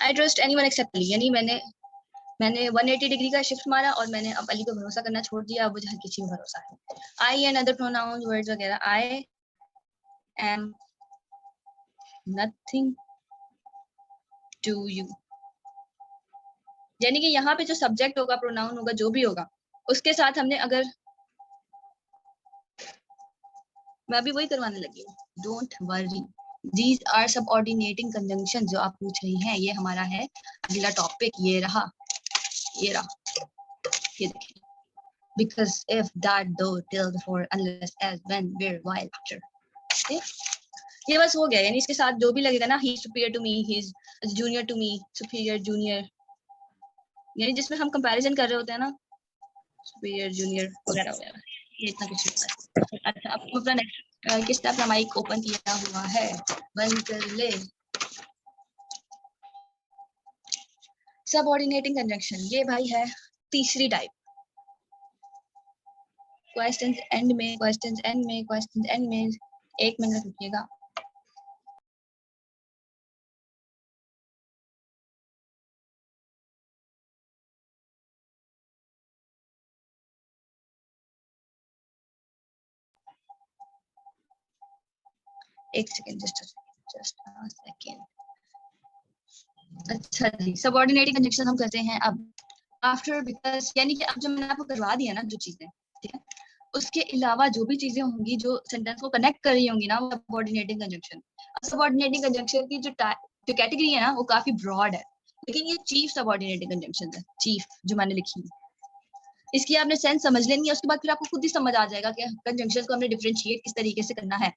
आई trust anyone except Ali, यानी मैंने 180 degree का शिफ्ट मारा और मैंने अब अली को भरोसा करना छोड़ दिया, अब मुझे हर किसी में भरोसा है। I and other pronoun words वगैरह, I am nothing to you, यानी कि यहाँ पे जो सब्जेक्ट होगा, प्रोनाउन होगा, जो भी होगा, उसके साथ हमने अगर, मैं अभी वही करवाने लगी हूँ, don't worry, these are subordinating conjunction जो आप पूछ रही हैं, ये हमारा है अगला टॉपिक, ये रहा, ये देखिए, because if that though till before unless as when where while after, okay? ये बस हो गया, यानी इसके साथ जो भी लगेगा ना, he is superior to me, he is junior to me, superior junior, यानी जिसमें हम कंपैरिजन कर रहे होते हैं ना, superior junior वगैरह वगैरह, ये इतना कुछ होता है। अच्छा, अब अपना नेक्स्ट, किस तरह माइक ओपन किया हुआ है, बंद कर ले। सबऑर्डिनेटिंग कंजंक्शन, ये भाई है तीसरी टाइप। क्वेश्चंस एंड में, क्वेश्चंस एंड में, क्वेश्चंस एंड में, एक मिनट रुकिएगा। एक सेकंड, जस्ट अ सेकंड। अच्छा जी, सबऑर्डिनेटिंग कंजंक्शन हम करते हैं अब आफ्टर, बिकॉज, यानी कि अब जब मैंने आपको करवा दिया ना जो चीजें, ठीक है, उसके अलावा जो भी चीजें होंगी जो सेंटेंस को कनेक्ट कर रही होंगी ना, वो सबऑर्डिनेटिंग कंजंक्शन। अब सबऑर्डिनेटिंग कंजंक्शन की जो कैटेगरी है ना, वो काफी ब्रॉड है, लेकिन ये चीफ सबऑर्डिनेटिंग कंजंक्शन है, चीफ जो मैंने लिखी है, इसकी आपने सेंस समझ लेनी है, उसके बाद फिर आपको खुद ही समझ आ जाएगा कि कंजंक्शन को हमने डिफरेंशिएट किस तरीके से करना है,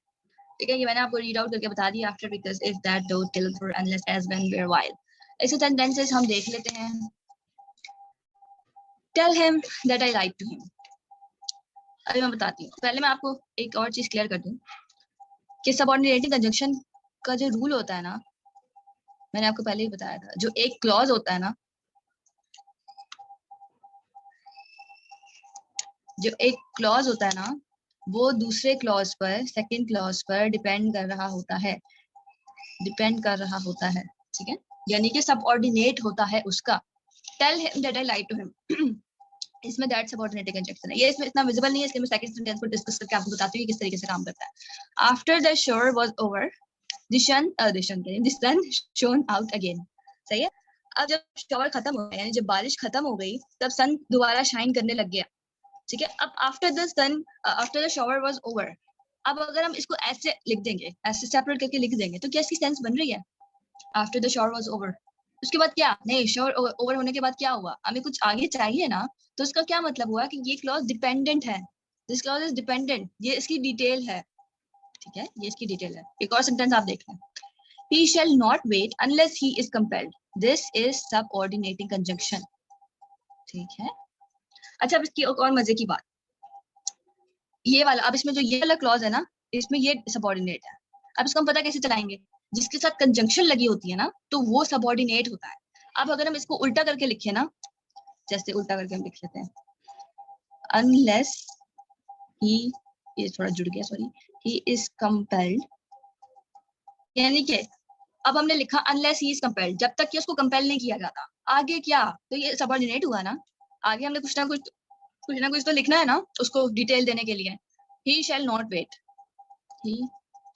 ठीक है। ये मैंने आपको रीड आउट करके बता दिया, after, because, if, that, though, till, for, unless, as, when, where, while. ऐसे सेंटेंसेस हम देख लेते हैं। Tell him that I like to him, अभी मैं बताती हूँ, पहले मैं आपको एक और चीज क्लियर कर दूं कि सबऑर्डिनेटिंग कंजंक्शन का जो रूल होता है ना, मैंने आपको पहले ही बताया था, जो एक क्लॉज होता है ना, जो एक क्लॉज होता है ना, वो दूसरे क्लॉज पर, सेकंड क्लॉज पर डिपेंड कर रहा होता है, डिपेंड कर रहा होता है, ठीक है, यानी कि सबऑर्डिनेट होता है उसका। Tell him that I like to him, इसमें दैट सबऑर्डिनेटिंग कंजंक्शन है, ये इसमें इतना विजिबल नहीं है, इसलिए मैं सेकंड सेंटेंस को डिस्कस करके आपको बताती हूँ किस तरीके से काम करता है। After the shore was over, the sun shone out again, सही है। अब जब शॉवर खत्म हो गया, यानी जब बारिश खत्म हो गई, तब सन दोबारा शाइन करने लग गया, ठीक है। अब after the shower was over, अब अगर हम इसको ऐसे लिख देंगे, ऐसे सेपरेट करके लिख देंगे, तो क्या इसकी सेंस बन रही है? After the shower was over, उसके बाद क्या, नहीं, शॉवर ओवर होने के बाद क्या हुआ, हमें कुछ आगे चाहिए ना, तो उसका क्या मतलब हुआ कि ये क्लॉज डिपेंडेंट है, दिस क्लॉज इज डिपेंडेंट, ये इसकी डिटेल है, ठीक है, ये इसकी डिटेल है। एक और सेंटेंस आप देख लें, he shall not wait unless he is compelled, this is subordinating conjunction, ठीक है। अच्छा, अब इसकी एक और मजे की बात, ये वाला, अब इसमें जो ये वाला क्लॉज है ना, इसमें ये सबऑर्डिनेट है। अब इसको हम पता कैसे चलाएंगे, जिसके साथ कंजंक्शन लगी होती है ना, तो वो सबऑर्डिनेट होता है। अब अगर हम इसको उल्टा करके लिखे ना, जैसे उल्टा करके हम लिख लेते हैं, unless he, ये थोड़ा जुड़ गया, सॉरी, he is compelled, यानी कि अब हमने लिखा unless he is compelled, जब तक कि उसको कंपेल नहीं किया जाता, आगे क्या, तो ये सबऑर्डिनेट हुआ ना, आगे हमने कुछ ना कुछ तो लिखना है ना, उसको डिटेल देने के लिए। he shall not wait, he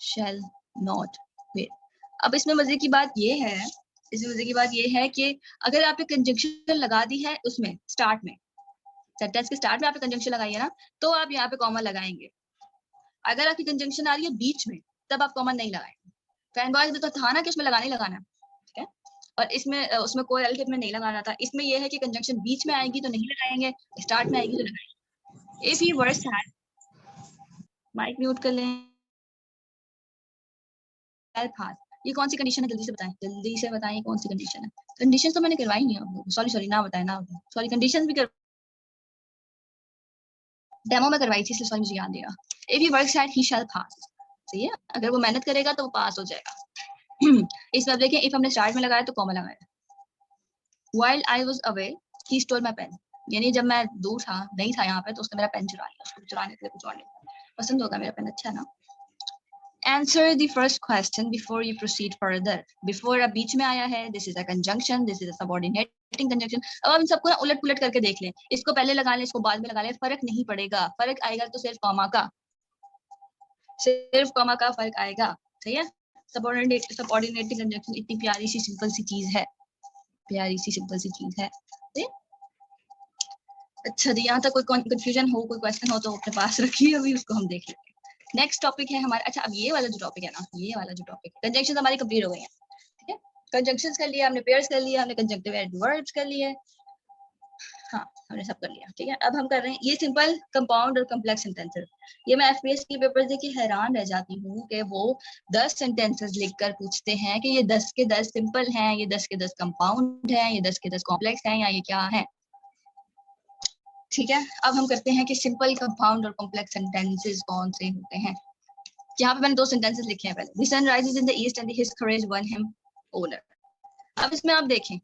shall not wait। अब इसमें मजे की बात ये है, कि अगर आपने कंजंक्शन लगा दी है उसमें स्टार्ट में, सेंटेंस के स्टार्ट में आपने कंजंक्शन लगाई है ना, तो आप यहाँ पे कॉमा लगाएंगे। अगर आपकी कंजंक्शन आ रही है बीच में, तब आप कॉमा नहीं लगाएंगे। फैन बॉयज में तो था ना कि उसमें लगाना ही लगाना, ठीक है, और इसमें उसमें कोई एल्टिव में नहीं लगाना था। इसमें यह है कि कंजंक्शन बीच में आएगी तो नहीं लगाएंगे, स्टार्ट में आएगी तो लगाएंगे। If he words had, mic mute कर लें, ये कौन सी कंडीशन है, जल्दी से बताएं कौन सी कंडीशन है। कंडीशन तो मैंने करवाई नहीं है, सॉरी ना बताएं, सॉरी, कंडीशन भी डेमो में करवाई थी, इसलिए सॉरी मुझे याद नहीं रहा। इफ ही वर्क्स हार्ड ही शैल पास, सही है, अगर वो मेहनत करेगा तो वो पास हो जाएगा। इसमें देखें, इफ हमने स्टार्ट में लगाया तो कॉमा लगाया। While I was away, he stole my pen, यानी जब मैं दूर था, नहीं था यहाँ पे, तो उसने मेरा पेन चुरा लिया। उसको चुराने के लिए कुछ और नहीं, पसंद होगा मेरा पेन, अच्छा है ना। Answer the first question before you proceed further. Before अब बीच में आया है, this is a conjunction, this is a subordinating conjunction. अब हम सबको ना उलट पुलट करके देख लें, इसको पहले लगा लें, इसको बाद में लगा लें, फर्क नहीं पड़ेगा. फर्क आएगा तो सिर्फ कॉमा का, सिर्फ कॉमा का फर्क आएगा. सही है. सबऑर्डिनेटिंग कंजंक्शन इतनी प्यारी सी सिंपल सी चीज है, प्यारी सी सिंपल सी चीज है. अच्छा जी, यहाँ तक कोई कंफ्यूजन हो, कोई क्वेश्चन हो तो अपने पास रखिए, अभी उसको हम देख लेते हैं. नेक्स्ट टॉपिक है हमारा. अच्छा, अब ये वाला जो टॉपिक है ना, ये वाला जो टॉपिक है, कंजंक्शन हमारी कंप्लीट हो गई है. ठीक है, कंजंक्शंस कर लिया हमने, पेयर्स कर लिया हमने, कंजंक्टिव एडवर्ब्स कर लिए. हाँ, हमने सब कर लिया. ठीक है, अब हम कर रहे हैं ये सिंपल, कंपाउंड और कॉम्प्लेक्स सेंटेंसेस. ये मैं एफपीएस के पेपर देख के हैरान रह जाती हूँ कि वो 10 सेंटेंसेस लिखकर पूछते हैं कि ये 10 के 10 सिंपल हैं, ये 10 के 10 कंपाउंड हैं, ये 10 के 10 कॉम्प्लेक्स हैं, या ये क्या है. ठीक है, अब हम करते हैं कि सिंपल, कंपाउंड और कॉम्प्लेक्स सेंटेंसेस कौन से होते हैं. यहाँ पे मैंने 2 सेंटेंसेस लिखे हैं. पहले, the sun rises in the east and his courage won him honour. अब इसमें आप देखें,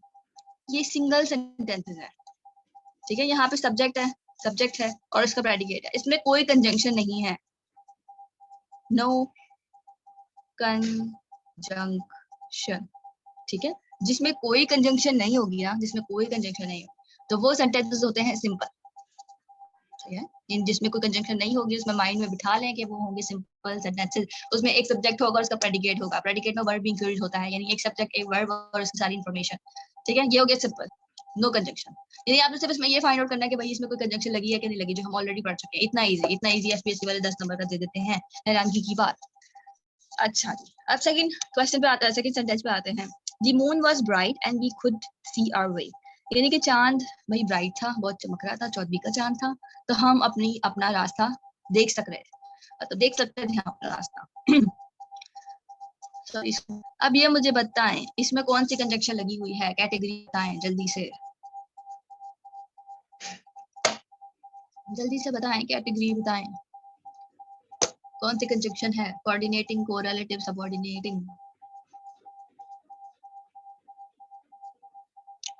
ये सिंगल सेंटेंसेस है. ठीक है, यहाँ पे सब्जेक्ट है और इसका प्रेडिकेट है. इसमें कोई कंजंक्शन नहीं है, नो कंजंक्शन. ठीक है, जिसमें कोई कंजंक्शन नहीं होगी ना, जिसमें कोई कंजंक्शन नहीं हो, तो वो सेंटेंसेस होते हैं सिंपल. ठीक है, इन जिसमें कोई कंजंक्शन नहीं होगी उसमें माइंड में बिठा लें कि वो होंगे सिंपल सेंटेंसेस. उसमें एक सब्जेक्ट होगा, उसका प्रेडिकेट होगा, प्रेडिकेट में वर्ब इंक्लूड होता है, यानी एक सब्जेक्ट, एक वर्ब और उसकी सारी इंफॉर्मेशन. ठीक है, ये हो गया सिंपल, नो कंजंक्शन. यानी आपने सिर्फ इसमें ये फाइंड आउट करना है कि भाई इसमें कोई कंजंक्शन लगी है कि नहीं लगी, जो हम ऑलरेडी पढ़ चुके हैं. इतना इजी एफपीएससी वाले 10 नंबर का दे देते हैं, हैरानगी की बात. अच्छा जी, अब सेकंड क्वेश्चन पे आता है, सेकंड सेंटेंस पे आते हैं. The moon was bright and we could see our way. यानी कि चांद भाई ब्राइट था, बहुत चमक रहा था, 14वीं का चांद था, तो हम अपना रास्ता देख सक रहे थे, तो देख सकते थे हम अपना रास्ता. सॉरी. अब ये मुझे बताएं, इसमें कौन सी कंजंक्शन लगी हुई है, कैटेगरी बताएं जल्दी से, जल्दी से बताएं, कैटेगरी बताएं. कौन सी कंजंक्शन है, कोऑर्डिनेटिंग, कोरिलेटिव, सबऑर्डिनेटिंग.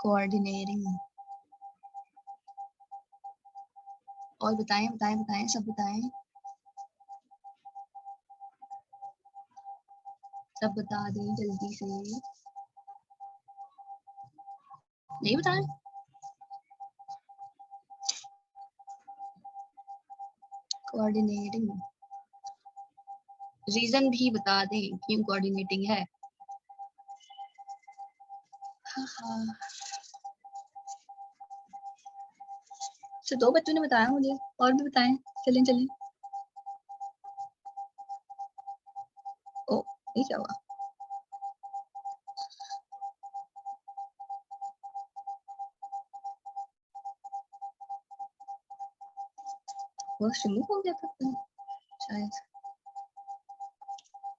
कोऑर्डिनेटिंग. और बताएं बताएं बताएं, सब बताएं, सब बता दें जल्दी से. नहीं बताएं. कोऑर्डिनेटिंग. रीजन भी बता दें क्यों कोऑर्डिनेटिंग है. तो 2 बच्चों ने बताया मुझे, और भी बताएं. चलें चलें. ओ, ये क्या हुआ. वो रिमूव हो गया था शायद.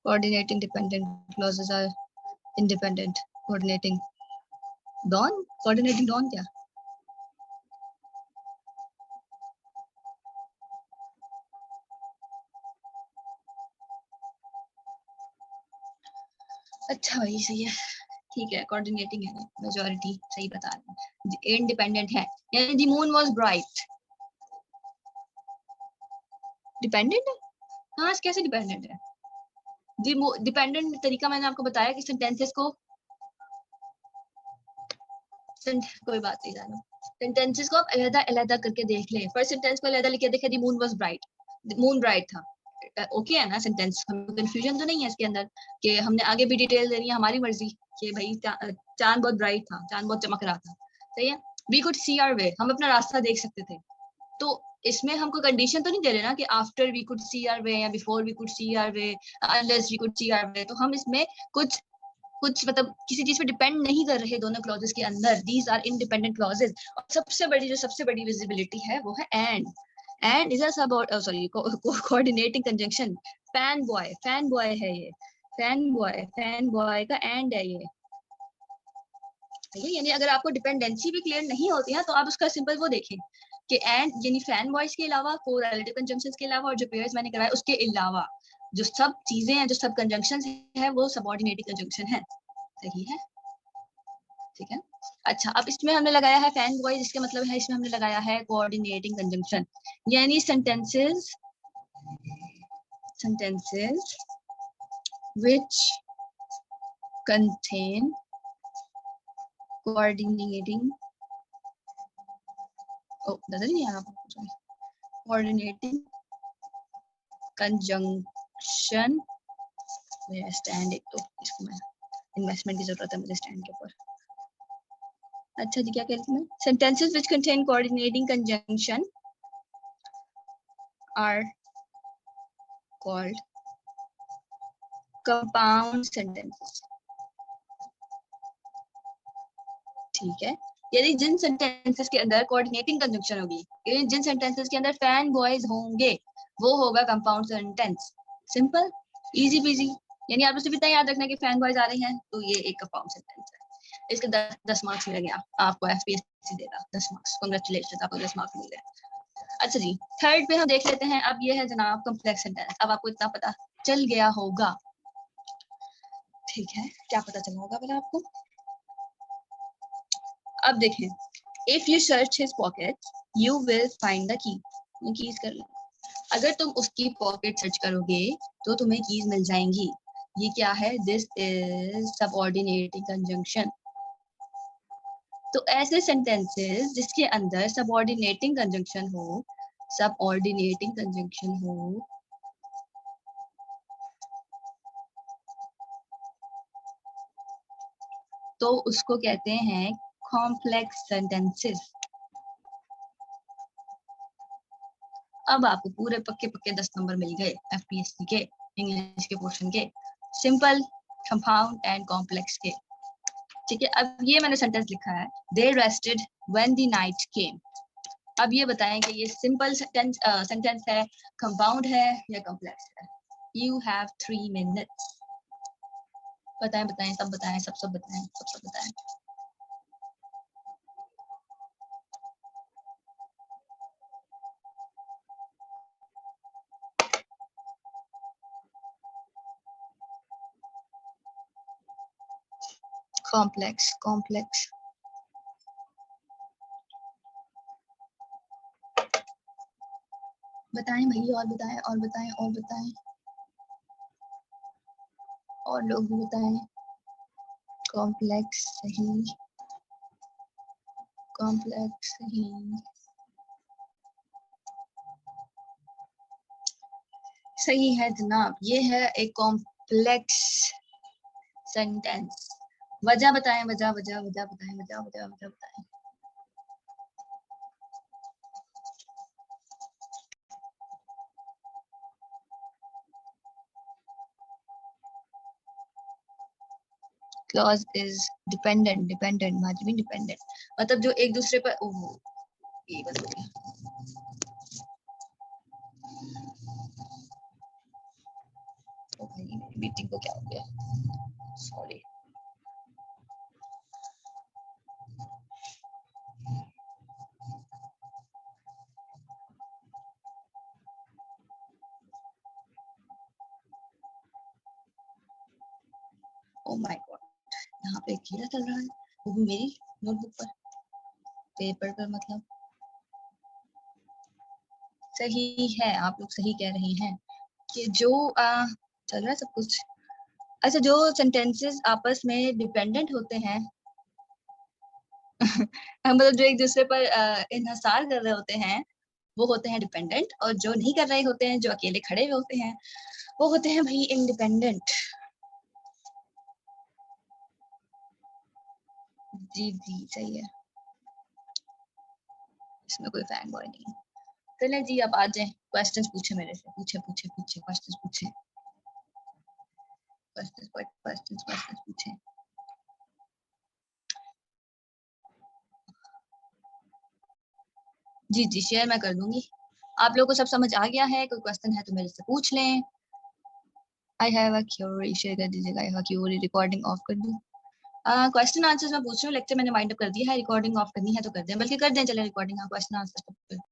Coordinating dependent clauses are independent. Coordinating don, coordinating don क्या. अच्छा भाई, सही है. ठीक है, कोऑर्डिनेटिंग है, मेजॉरिटी सही बता रहे हैं. इंडिपेंडेंट है, यानी the moon was bright. Dependent है. हाँ, कैसे डिपेंडेंट है. डिपेंडेंट तरीका मैंने आपको बताया कि सेंटेंसेस को, कोई बात नहीं जानो, सेंटेंसेस को आप अलग-अलग करके देख लें. फर्स्ट सेंटेंस को अलग लिख के देखें, the moon was bright, the moon bright था. ओके है ना सेंटेंस, हमें कंफ्यूजन तो नहीं है इसके अंदर कि हमने आगे भी डिटेल देनी है, हमारी मर्जी कि भाई चांद बहुत ब्राइट था, चांद बहुत चमक रहा था. सही है. We could see our way, हम अपना रास्ता देख सकते थे. तो इसमें हम कोई कंडीशन तो नहीं दे रहे ना कि after we could see our way या before we could see our way, unless we could see our way. तो हम इसमें कुछ मतलब किसी चीज पे डिपेंड नहीं कर रहे दोनों क्लॉजेस के अंदर. These are independent clauses. और सबसे बड़ी विजिबिलिटी है वो है एंड इज अ सब, sorry, coordinating conjunction. Fan boy है ये, फैन बॉय का एंड है ये. यानी अगर आपको डिपेंडेंसी भी क्लियर नहीं होती है तो आप उसका सिंपल वो देखें कि एंड, यानी फैन बॉयज के अलावा, कोरिलेटिव कंजंक्शंस के अलावा, और जो पेयर्स मैंने कराए उसके अलावा जो सब चीजें हैं, जो सब कंजंक्शंस हैं, वो सबऑर्डिनेटिंग कंजंक्शन है. सही है. ठीक है. अच्छा, अब इसमें हमने लगाया है फैन बॉय, जिसका मतलब है इसमें हमने लगाया है कोऑर्डिनेटिंग कंजंक्शन. यानी sentences which contain coordinating coordinating conjunction। मेरा स्टैंड एक तो इसको मैं इन्वेस्टमेंट की जरूरत है मुझे स्टैंड के ऊपर। अच्छा जी क्या कह रही थी मैं? Sentences which contain coordinating conjunction are called compound sentences। ठीक है, यदि जिन सेंटेंसेस के अंदर कोऑर्डिनेटिंग कंजंक्शन होगी, यानी जिन सेंटेंसेस के अंदर फैन बॉयज होंगे, वो होगा compound sentence. Simple, easy PG. यानी आप उसे भी इतना याद रखना कि फैन बॉयज आ रहे हैं तो ये एक कंपाउंड सेंटेंस है। इसके 10 मार्क्स मिलेंगे आपको, एफपीएससी देगा 10 मार्क्स। कांग्रेचुलेशन, आपको 10 मार्क्स मिल गए। अच्छा जी, थर्ड पे हम देख लेते हैं। अब ये है जनाब कॉम्प्लेक्स सेंटेंस। अब आपको इतना पता चल गया होगा, ठीक है? क्या पता चला होगा पहले आपको? अब देखें, if you search his pocket you will find the key. Keys कर लो। अगर तुम उसकी पॉकेट सर्च करोगे तो तुम्हें कीज मिल जाएंगी। ये क्या है? This is subordinating conjunction. तो ऐसे सेंटेंसेस जिसके अंदर सबऑर्डिनेटिंग कंजंक्शन हो, सबऑर्डिनेटिंग कंजंक्शन हो, तो उसको कहते हैं कॉम्प्लेक्स सेंटेंसेस। अब आपको पूरे पक्के 10 नंबर मिल गए एफपीएससी के इंग्लिश के पोर्शन के, सिंपल, कंपाउंड एंड कॉम्प्लेक्स के। ठीक है, अब ये मैंने सेंटेंस लिखा है, दे रेस्टेड व्हेन द नाइट केम। अब ये बताएं कि ये सिंपल सेंटेंस है, कंपाउंड है या कॉम्प्लेक्स है? You have 3 minutes. बताएं बताएं, सब बताएं, सब बताएं, सब बताएं। Complex, complex. बताएं भैया, और बताएं, और बताएं, और बताएं, और लोग भी बताएं। कॉम्प्लेक्स सही, कॉम्प्लेक्स सही, सही है जनाब। ये है एक कॉम्प्लेक्स सेंटेंस। वजह बताएं, वजह वजह वजह बताएं, वजह वजह वजह बताएं। क्लॉज इज डिपेंडेंट, डिपेंडेंट माजमी डिपेंडेंट, मतलब जो एक दूसरे पर, ओह ये बस हो गया। ओ भाई मेरी मीटिंग को क्या हो गया, सॉरी। ओ माय गॉड, यहाँ पे कीड़ा चल रहा है, वो भी मेरी नोटबुक पर, पेपर पर मतलब। सही है, आप लोग सही कह रहे हैं कि जो चल रहा है सब कुछ। अच्छा, जो सेंटेंसेस आपस में डिपेंडेंट होते हैं मतलब जो एक दूसरे पर इन्हिसार कर रहे होते हैं, वो होते हैं डिपेंडेंट, और जो नहीं कर रहे होते हैं, जो अकेले खड़े हुए होते हैं, वो होते हैं भाई इंडिपेंडेंट। जी जी सही है, इसमें कोई फैन बॉय नहीं। चलें जी, अब आ जाए, क्वेश्चंस पूछे मेरे से, पूछे पूछे पूछे क्वेश्चंस पूछे, क्वेश्चंस क्वेश्चंस क्वेश्चंस पूछे। जी जी शेयर मैं कर दूंगी। आप लोगों को सब समझ आ गया है? कोई क्वेश्चन है तो मेरे से पूछ लें। I have a query, share कर दीजिएगा। I have a query, recording off कर दूं? क्वेश्चन आंसर्स मैं पूछ रही हूँ, लेक्चर मैंने वाइंड अप कर दिया है, रिकॉर्डिंग ऑफ करनी है तो कर दें, बल्कि कर दें, चले रिकॉर्डिंग, हाँ क्वेश्चन आंसर